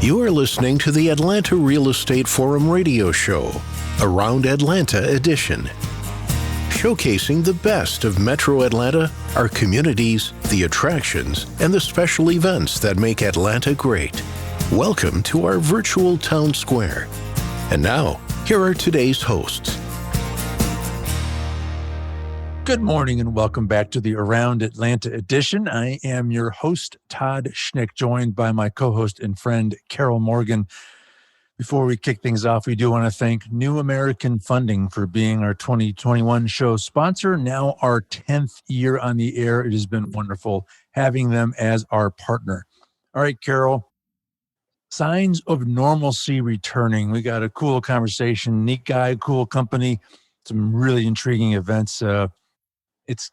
You are listening to the Atlanta Real Estate Forum radio show, Around Atlanta edition. Showcasing the best of Metro Atlanta, our communities, the attractions, and the special events that make Atlanta great. Welcome to our virtual town square. And now, here are today's hosts. Good morning and welcome back to the Around Atlanta edition. I am your host, Todd Schnick, joined by my co-host and friend, Carol Morgan. Before we kick things off, we do want to thank New American Funding for being our 2021 show sponsor. Now our 10th year on the air. It has been wonderful having them as our partner. All right, Carol, signs of normalcy returning. We got a cool conversation, neat guy, cool company, some really intriguing events.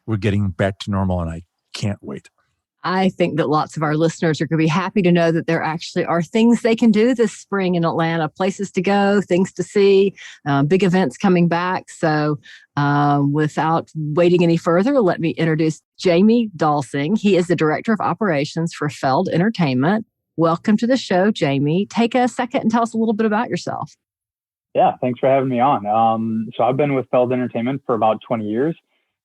We're getting back to normal, and I can't wait. I think that lots of our listeners are going to be happy to know that there actually are things they can do this spring in Atlanta, places to go, things to see, big events coming back. So without waiting any further, let me introduce Jayme Dalsing. He is the Director of Operations for Feld Entertainment. Welcome to the show, Jayme. Take a second and tell us a little bit about yourself. Yeah, thanks for having me on. So I've been with Feld Entertainment for about 20 years.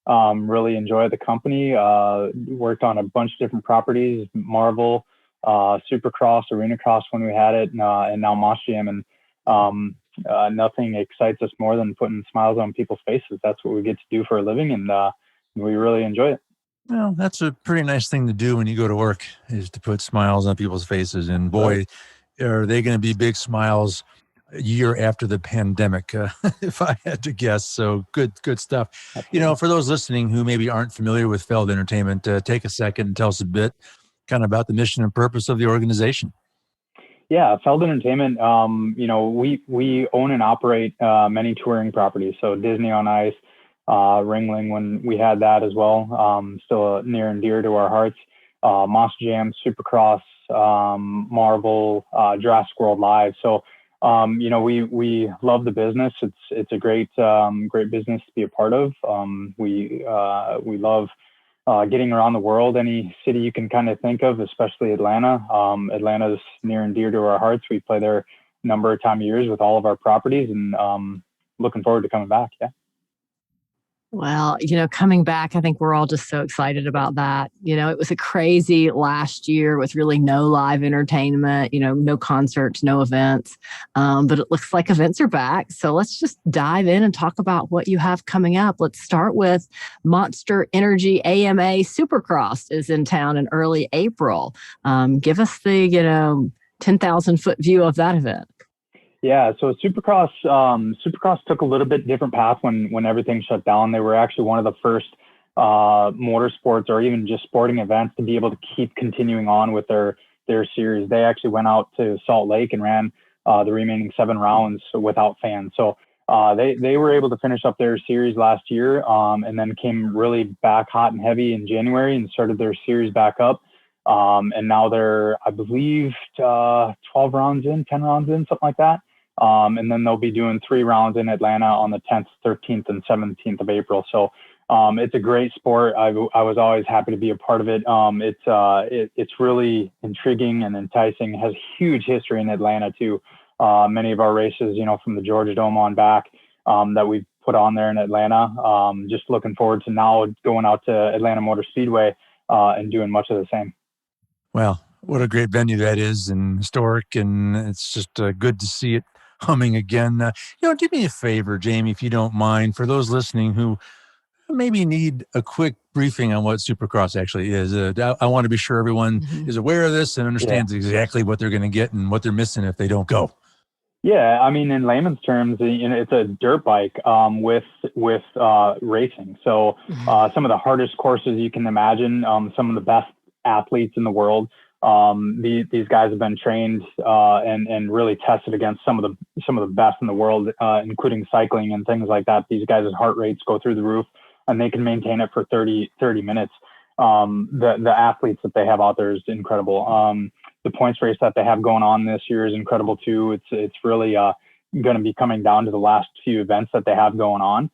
Really enjoy the company. Worked on a bunch of different properties, Marvel, Supercross, Arena Cross when we had it, and now Moss Jam. And nothing excites us more than putting smiles on people's faces. That's what we get to do for a living, and we really enjoy it. Well, that's a pretty nice thing to do when you go to work, is to put smiles on people's faces. And boy, are they going to be big smiles a year after the pandemic, if I had to guess. So good stuff. Absolutely. You know, for those listening who maybe aren't familiar with Feld Entertainment, take a second and tell us a bit kind of about the mission and purpose of the organization. Yeah, Feld Entertainment, we own and operate many touring properties. So Disney on Ice, Ringling when we had that as well, still near and dear to our hearts. Moss Jam, Supercross, Marvel, Jurassic World Live. So we love the business. It's a great business to be a part of. We love getting around the world, any city you can kind of think of, especially Atlanta. Atlanta's near and dear to our hearts. We play there a number of years with all of our properties, and looking forward to coming back. Yeah. Well, coming back, I think we're all just so excited about that. It was a crazy last year with really no live entertainment, no concerts, no events. But it looks like events are back. So let's just dive in and talk about what you have coming up. Let's start with Monster Energy AMA Supercross is in town in early April. Give us the, 10,000-foot view of that event. Yeah, so Supercross took a little bit different path when everything shut down. They were actually one of the first motorsports or even just sporting events to be able to keep continuing on with their series. They actually went out to Salt Lake and ran the remaining 7 rounds without fans. So they were able to finish up their series last year, and then came really back hot and heavy in January and started their series back up. And now they're, I believe, 12 rounds in, 10 rounds in, something like that. And then they'll be doing 3 rounds in Atlanta on the 10th, 13th, and 17th of April. So it's a great sport. I was always happy to be a part of it. It's really intriguing and enticing. It has huge history in Atlanta too. Many of our races, from the Georgia Dome on back, that we've put on there in Atlanta. Just looking forward to now going out to Atlanta Motor Speedway and doing much of the same. Well, what a great venue that is, and historic, and it's just good to see it humming again. Do me a favor, Jayme, if you don't mind, for those listening who maybe need a quick briefing on what Supercross actually is. I want to be sure everyone is aware of this and understands exactly what they're going to get and what they're missing if they don't go. Yeah, I mean, in layman's terms, it's a dirt bike with racing. So some of the hardest courses you can imagine, some of the best athletes in the world. These guys have been trained and really tested against some of the best in the world, including cycling and things like that. These guys' heart rates go through the roof, and they can maintain it for 30 minutes. The athletes that they have out there is incredible. The points race that they have going on this year is incredible too. It's really going to be coming down to the last few events that they have going on.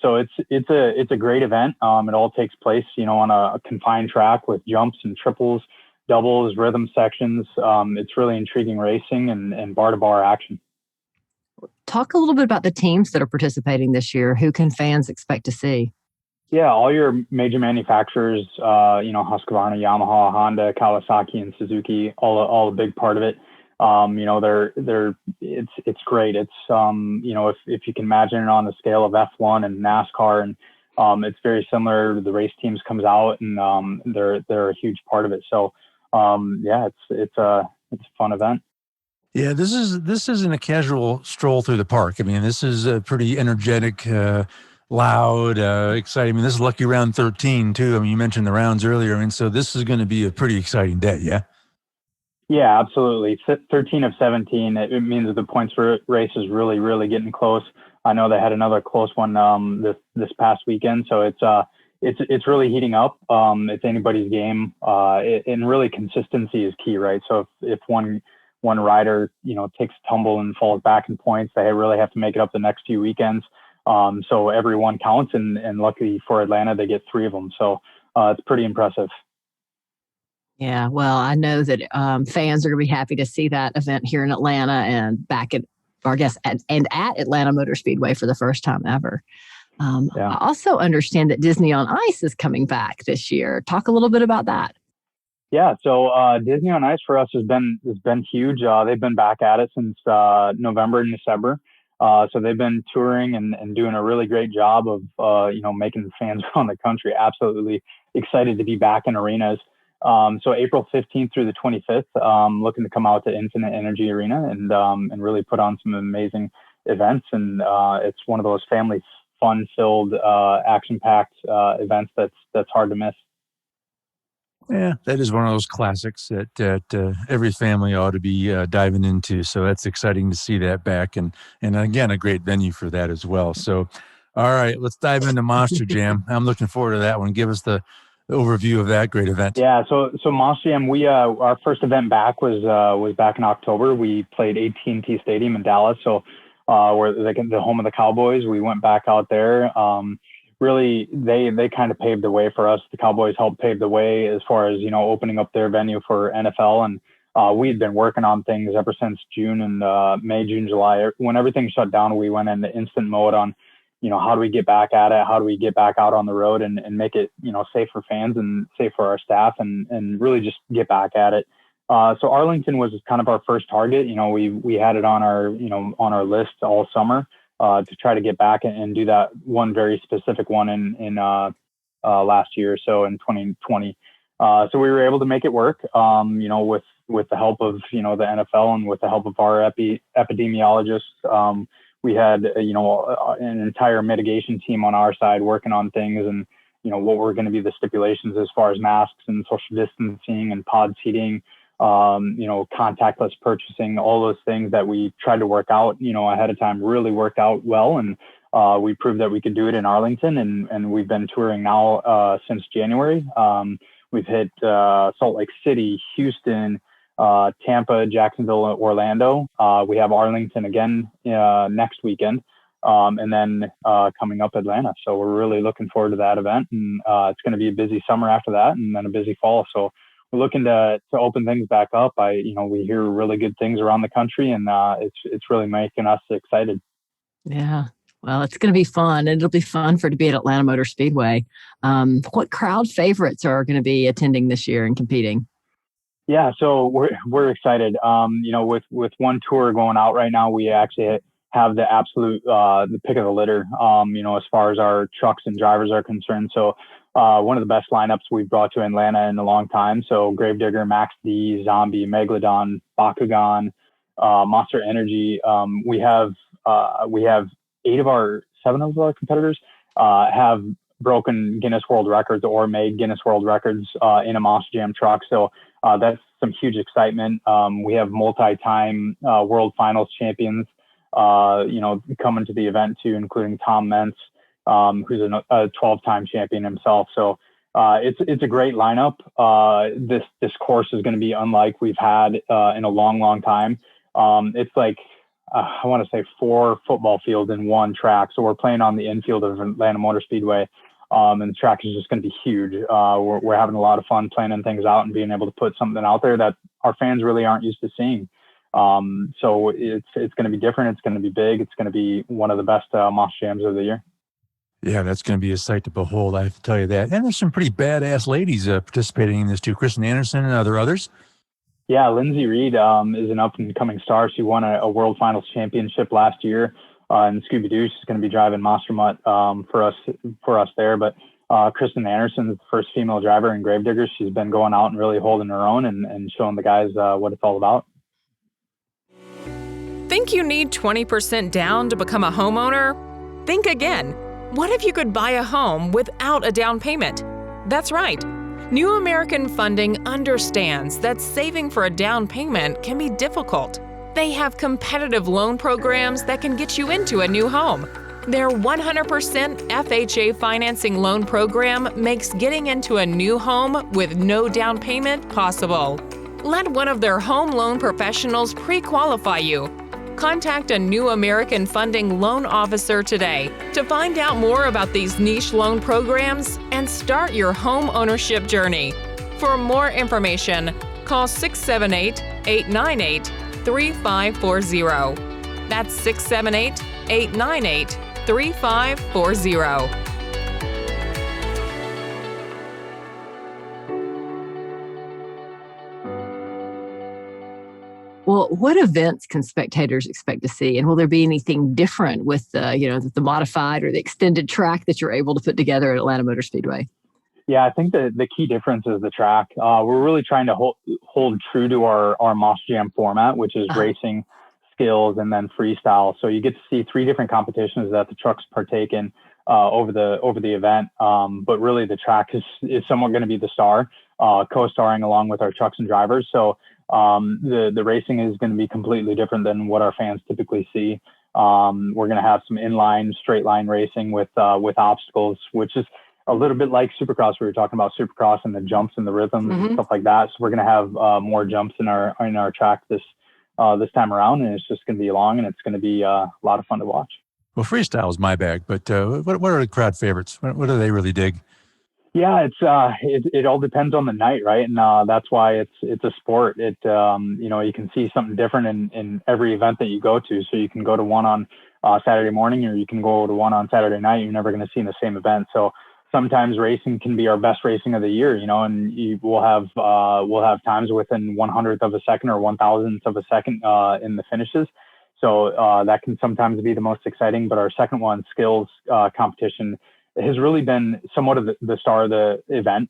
So it's a great event. It all takes place, on a confined track with jumps and triples, doubles, rhythm sections. It's really intriguing racing and bar-to-bar action. Talk a little bit about the teams that are participating this year. Who can fans expect to see? Yeah, all your major manufacturers, Husqvarna, Yamaha, Honda, Kawasaki, and Suzuki, all a big part of it. It's great. It's if you can imagine it on the scale of F1 and NASCAR, and it's very similar. The race teams comes out, and they're a huge part of it. So it's a fun event. Yeah, this isn't a casual stroll through the park. I mean, this is a pretty energetic, loud, exciting. I mean, this is lucky round 13 too. I mean, you mentioned the rounds earlier. I mean, so this is going to be a pretty exciting day. Yeah. Yeah, absolutely. 13 of 17. It means that the points for race is really, really getting close. I know they had another close one this past weekend. So it's really heating up. It's anybody's game. And really consistency is key, right? So if one rider, takes a tumble and falls back in points, they really have to make it up the next few weekends. So every one counts, and luckily for Atlanta, they get 3 of them. So it's pretty impressive. Yeah, well, I know that fans are going to be happy to see that event here in Atlanta and at Atlanta Motor Speedway for the first time ever. I also understand that Disney on Ice is coming back this year. Talk a little bit about that. Yeah, so Disney on Ice for us has been huge. They've been back at it since November and December. So they've been touring and doing a really great job of making fans around the country absolutely excited to be back in arenas. So April 15th through the 25th, looking to come out to Infinite Energy Arena and really put on some amazing events. And it's one of those family fun-filled, action-packed events that's hard to miss. Yeah, that is one of those classics that every family ought to be diving into. So that's exciting to see that back, and again, a great venue for that as well. So, all right, let's dive into Monster Jam. I'm looking forward to that one. Give us the overview of that great event. Yeah, so Monster Jam, we our first event back was back in October. We played AT&T Stadium in Dallas, so where the home of the Cowboys. We went back out there. Really, they kind of paved the way for us. The Cowboys helped pave the way as far as opening up their venue for NFL, and we had been working on things ever since June and May, June, July. When everything shut down, we went into instant mode on how do we get back at it? How do we get back out on the road and make it, safe for fans and safe for our staff and really just get back at it. So Arlington was kind of our first target. We had it on our list all summer to try to get back and do that one very specific one in last year or so in 2020. So we were able to make it work, with the help of, the NFL and with the help of our epidemiologists. We had, an entire mitigation team on our side working on things and, what were going to be the stipulations as far as masks and social distancing and pod seating, contactless purchasing, all those things that we tried to work out, ahead of time really worked out well. And we proved that we could do it in Arlington, and we've been touring now since January. We've hit Salt Lake City, Houston, Tampa, Jacksonville, Orlando. We have Arlington again next weekend, and then coming up Atlanta. So we're really looking forward to that event, and it's going to be a busy summer after that, and then a busy fall. So we're looking to open things back up. We hear really good things around the country, and it's really making us excited. Yeah. Well, it's going to be fun. It'll be fun to be at Atlanta Motor Speedway. What crowd favorites are going to be attending this year and competing? Yeah, so we're excited. With one tour going out right now, we actually have the absolute the pick of the litter. As far as our trucks and drivers are concerned. So one of the best lineups we've brought to Atlanta in a long time. So Gravedigger, Max D, Zombie, Megalodon, Bakugan, Monster Energy. We have 7 of our competitors have broken Guinness World Records or made Guinness World Records in a Monster Jam truck. So that's some huge excitement. We have multi-time World Finals champions, coming to the event too, including Tom Mentz, who's a 12-time champion himself. So it's a great lineup. This course is going to be unlike we've had in a long, long time. It's like, I want to say 4 football fields in one track. So we're playing on the infield of Atlanta Motor Speedway. And the track is just going to be huge. We're having a lot of fun planning things out and being able to put something out there that our fans really aren't used to seeing. So it's going to be different. It's going to be big. It's going to be one of the best Moss Jams of the year. Yeah, that's going to be a sight to behold, I have to tell you that. And there's some pretty badass ladies participating in this too. Kristen Anderson and others. Yeah, Lindsay Reed is an up-and-coming star. She won a World Finals championship last year in Scooby-Doo. She's going to be driving Monster Mutt for us there. But Kristen Anderson is the first female driver in Gravedigger. She's been going out and really holding her own and showing the guys what it's all about. Think you need 20% down to become a homeowner? Think again. What if you could buy a home without a down payment? That's right. New American Funding understands that saving for a down payment can be difficult. They have competitive loan programs that can get you into a new home. Their 100% FHA financing loan program makes getting into a new home with no down payment possible. Let one of their home loan professionals pre-qualify you. Contact a New American Funding loan officer today to find out more about these niche loan programs and start your home ownership journey. For more information, call 678-898-3540. That's 678-898-3540. Well, what events can spectators expect to see? And will there be anything different with the modified or the extended track that you're able to put together at Atlanta Motor Speedway? Yeah, I think the key difference is the track. We're really trying to hold true to our Moss Jam format, which is racing, skills, and then freestyle. So you get to see 3 different competitions that the trucks partake in over the event. But really the track is somewhat going to be the star, co-starring along with our trucks and drivers. So the racing is going to be completely different than what our fans typically see. We're going to have some inline, straight line racing with obstacles, which is a little bit like Supercross. We were talking about Supercross and the jumps and the rhythms and stuff like that. So we're going to have more jumps in our track this time around, and it's just going to be long, and it's going to be a lot of fun to watch. Well, freestyle is my bag, but what are the crowd favorites? What do they really dig? Yeah, it all depends on the night, right? And that's why it's a sport. You can see something different in every event that you go to. So you can go to one on Saturday morning, or you can go to one on Saturday night. You're never going to see in the same event. So sometimes racing can be our best racing of the year, and we'll have times within 100th of a second or 1,000th of a second in the finishes. So that can sometimes be the most exciting. But our second one, skills competition, has really been somewhat of the star of the event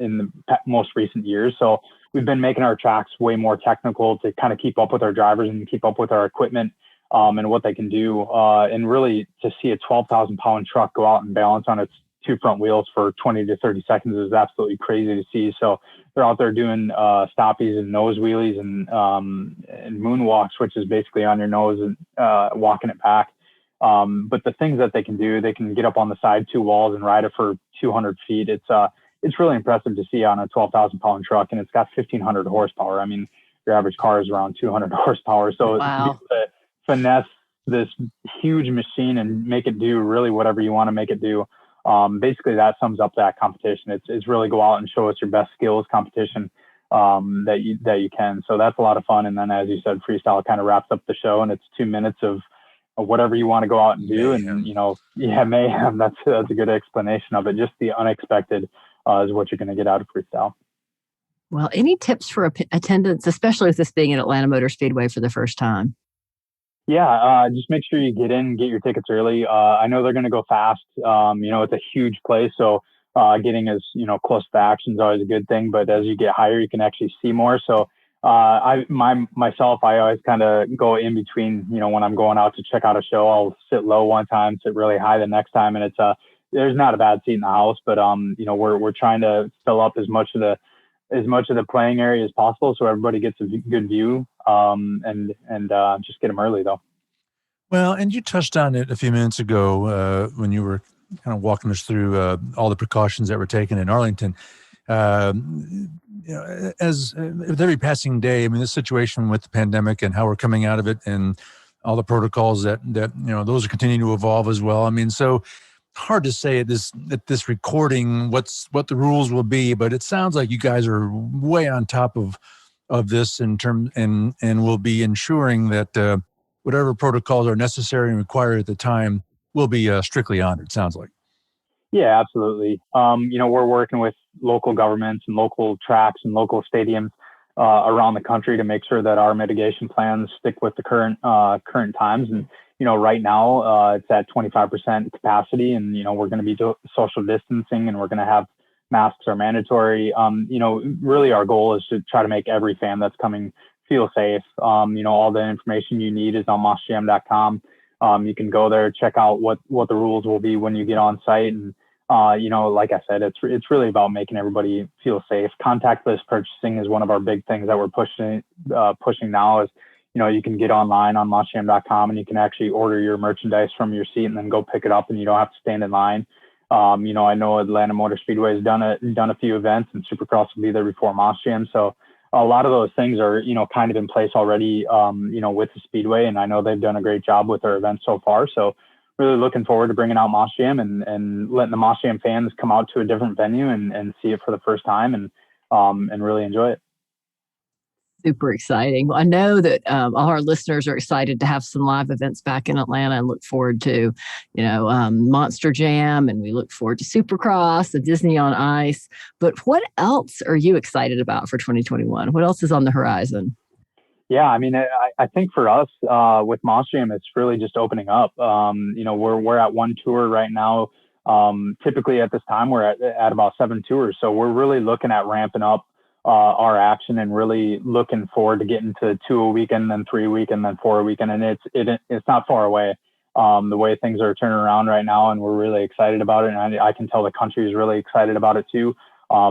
in the most recent years. So we've been making our tracks way more technical to kind of keep up with our drivers and keep up with our equipment and what they can do. And really to see a 12,000-pound truck go out and balance on its 2 front wheels for 20 to 30 seconds is absolutely crazy to see. So they're out there doing stoppies and nose wheelies and moonwalks, which is basically on your nose and walking it back. But the things that they can do, they can get up on the side 2 walls and ride it for 200 feet. It's really impressive to see on a 12,000-pound truck, and it's got 1,500 horsepower. I mean, your average car is around 200 horsepower. So wow. To finesse this huge machine and make it do really whatever you want to make it do. Basically that sums up that competition. It's really go out and show us your best skills competition that you can. So that's a lot of fun. And then, as you said, freestyle kind of wraps up the show, and it's 2 minutes of whatever you want to go out and do. Mayhem. And mayhem. That's a good explanation of it. Just the unexpected is what you're going to get out of freestyle. Well, any tips for attendance, especially with this being at Atlanta Motor Speedway for the first time? Yeah, just make sure you get your tickets early. I know they're going to go fast. It's a huge place, so getting as close to action is always a good thing. But as you get higher, you can actually see more. So I always kind of go in between. When I'm going out to check out a show, I'll sit low one time, sit really high the next time, and there's not a bad seat in the house. But we're trying to fill up as much of the playing area as possible, so everybody gets a good view, and just get them early though. Well, and you touched on it a few minutes ago when you were kind of walking us through all the precautions that were taken in Arlington. As with every passing day, I mean, this situation with the pandemic and how we're coming out of it, and all the protocols that those are continuing to evolve as well. I mean, so hard to say at this recording what the rules will be, but it sounds like you guys are way on top of this in term and will be ensuring that whatever protocols are necessary and required at the time will be strictly honored. Sounds like. Yeah, absolutely. We're working with local governments and local tracks and local stadiums around the country to make sure that our mitigation plans stick with the current times. And right now it's at 25% capacity, and we're going to be social distancing, and we're going to have masks are mandatory. Really our goal is to try to make every fan that's coming feel safe. All the information you need is on mossjam.com. You can go there, check out what the rules will be when you get on site. And, like I said, it's really about making everybody feel safe. Contactless purchasing is one of our big things that we're pushing now is, you can get online on mossjam.com and you can actually order your merchandise from your seat and then go pick it up, and you don't have to stand in line. I know Atlanta Motor Speedway has done a few events, and Supercross will be there before Mossjam. So a lot of those things are, kind of in place already, with the Speedway. And I know they've done a great job with their events so far. So really looking forward to bringing out Mossjam and letting the Mossjam fans come out to a different venue and see it for the first time and really enjoy it. Super exciting. Well, I know that all our listeners are excited to have some live events back in Atlanta and look forward to, Monster Jam, and we look forward to Supercross, the Disney on Ice. But what else are you excited about for 2021? What else is on the horizon? Yeah, I mean, I think for us with Mossjam, it's really just opening up. We're at one tour right now. Typically at this time, we're at about 7 tours. So we're really looking at ramping up our action and really looking forward to getting to 2 a weekend, then 3 a weekend, then 4 a weekend. And it's not far away. The way things are turning around right now, and we're really excited about it. And I can tell the country is really excited about it too.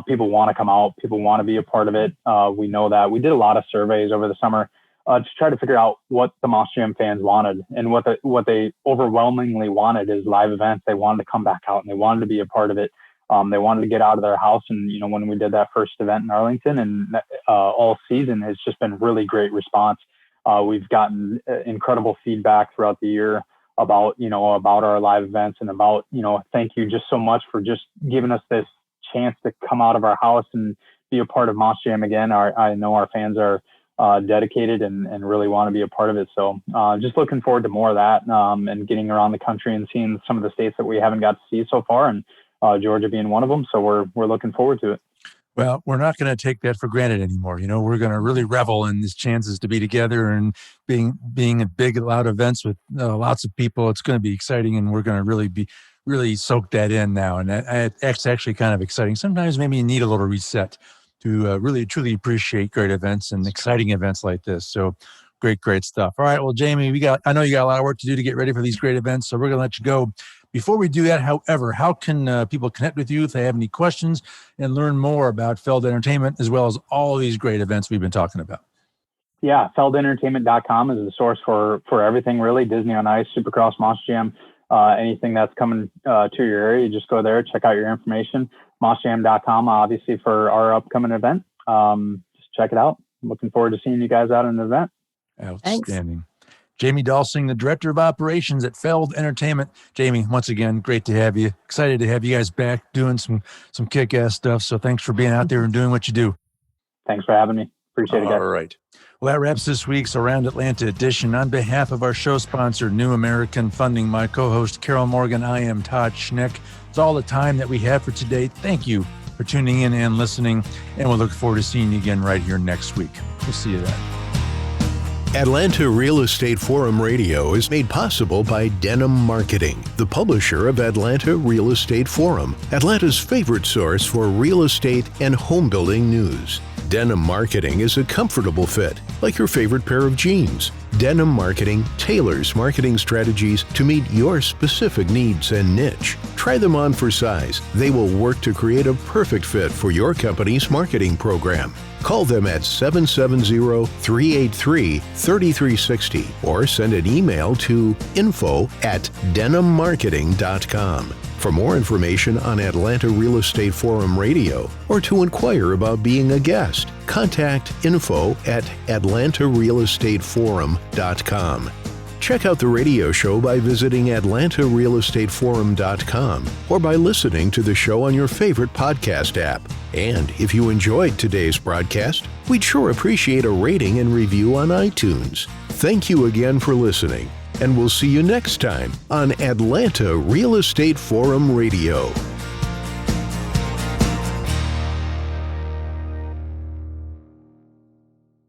People want to come out. People want to be a part of it. We know that. We did a lot of surveys over the summer to try to figure out what the Mossjam fans wanted, and what they overwhelmingly wanted is live events. They wanted to come back out and they wanted to be a part of it. They wanted to get out of their house. And, when we did that first event in Arlington and all season, it's just been really great response. We've gotten incredible feedback throughout the year about our live events and about, thank you just so much for just giving us this chance to come out of our house and be a part of Mossjam again. I know our fans are dedicated and really want to be a part of it. So just looking forward to more of that and getting around the country and seeing some of the states that we haven't got to see so far, and Georgia being one of them. So we're looking forward to it. Well, we're not going to take that for granted anymore. We're going to really revel in these chances to be together and being at big, loud events with lots of people. It's going to be exciting, and we're going to really soak that in now. And that's actually kind of exciting. Sometimes maybe you need a little reset to really, truly appreciate great events and exciting events like this. So great stuff. All right. Well, Jayme, I know you got a lot of work to do to get ready for these great events, so we're going to let you go. Before we do that, however, how can people connect with you if they have any questions and learn more about Feld Entertainment as well as all of these great events we've been talking about? Yeah, feldentertainment.com is the source for everything, really. Disney on Ice, Supercross, Mossjam, anything that's coming to your area, just go there, check out your information. Mossjam.com, obviously, for our upcoming event. Just check it out. I'm looking forward to seeing you guys out in the event. Outstanding. Thanks. Jayme Dalsing, the Director of Operations at Feld Entertainment. Jayme, once again, great to have you. Excited to have you guys back doing some kick-ass stuff. So thanks for being out there and doing what you do. Thanks for having me. Appreciate it, guys. All right. Well, that wraps this week's Around Atlanta edition. On behalf of our show sponsor, New American Funding, my co-host, Carol Morgan, I am Todd Schnick. It's all the time that we have for today. Thank you for tuning in and listening, and we'll look forward to seeing you again right here next week. We'll see you then. Atlanta Real Estate Forum Radio is made possible by Denim Marketing, the publisher of Atlanta Real Estate Forum, Atlanta's favorite source for real estate and home building news. Denim Marketing is a comfortable fit, like your favorite pair of jeans. Denim Marketing tailors marketing strategies to meet your specific needs and niche. Try them on for size. They will work to create a perfect fit for your company's marketing program. Call them at 770-383-3360 or send an email to info@denimmarketing.com. For more information on Atlanta Real Estate Forum Radio or to inquire about being a guest, contact info@atlantarealestateforum.com. Check out the radio show by visiting AtlantaRealEstateForum.com or by listening to the show on your favorite podcast app. And if you enjoyed today's broadcast, we'd sure appreciate a rating and review on iTunes. Thank you again for listening, and we'll see you next time on Atlanta Real Estate Forum Radio.